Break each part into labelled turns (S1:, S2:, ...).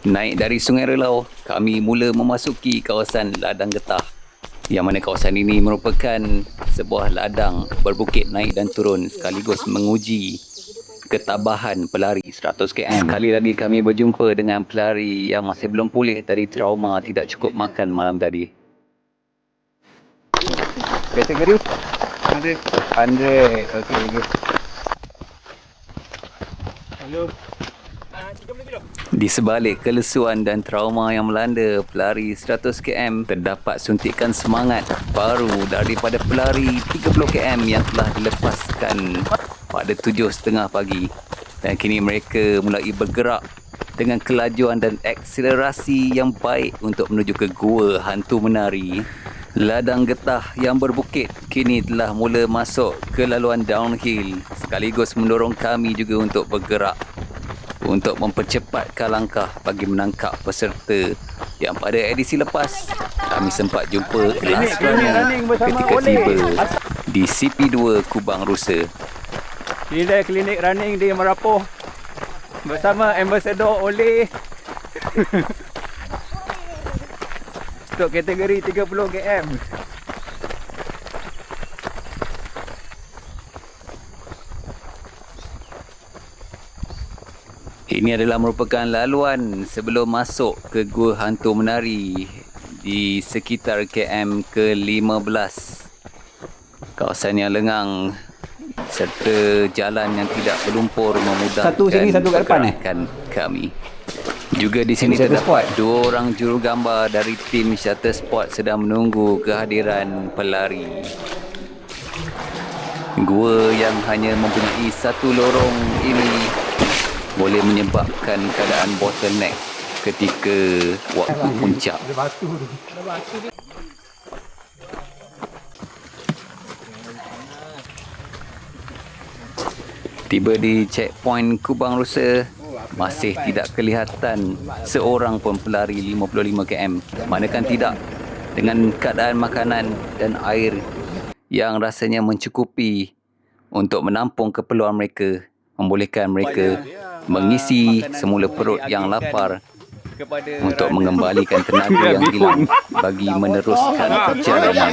S1: Naik dari Sungai Relau, kami mula memasuki kawasan Ladang Getah. Yang mana kawasan ini merupakan sebuah ladang berbukit naik dan turun sekaligus menguji ketabahan pelari 100 km. Sekali lagi kami berjumpa dengan pelari yang masih belum pulih dari trauma tidak cukup makan malam tadi. Kategori? 100. Okey. Halo. Di sebalik kelesuan dan trauma yang melanda pelari 100 km, terdapat suntikan semangat baru daripada pelari 30 km yang telah dilepaskan pada 7.30 pagi. Dan kini mereka mulai bergerak dengan kelajuan dan akselerasi yang baik untuk menuju ke Gua Hantu Menari. Ladang Getah yang berbukit kini telah mula masuk ke laluan downhill, sekaligus mendorong kami juga untuk bergerak untuk mempercepatkan langkah bagi menangkap peserta yang pada edisi lepas kami sempat jumpa last running ketika tiba di CP2 Kubang Rusa.
S2: Inilah klinik running di Merapoh bersama Ambassador Oleh untuk kategori 30 km.
S1: Ini adalah merupakan laluan sebelum masuk ke Gua Hantu Menari di sekitar KM ke-15. Kawasan yang lengang serta jalan yang tidak berlumpur memudahkan pergerakan kami. Juga di sini terdapat 2 orang jurugambar dari tim Shutter Sport sedang menunggu kehadiran pelari. Gua yang hanya mempunyai satu lorong ini boleh menyebabkan keadaan bottleneck ketika waktu puncak. Tiba di checkpoint Kubang Rusa, masih tidak kelihatan seorang pun pelari 55 km. Manakan tidak, dengan keadaan makanan dan air yang rasanya mencukupi untuk menampung keperluan mereka, membolehkan mereka mengisi semula perut yang lapar untuk mengembalikan tenaga yang hilang bagi meneruskan perjalanan.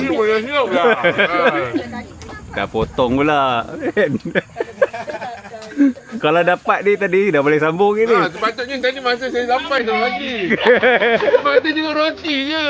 S2: Dah potong pula. Kalau dapat ni tadi dah boleh sambung ni.
S3: Sepatutnya tadi masa saya sampai tu lagi. Sepatutnya tengok roti je.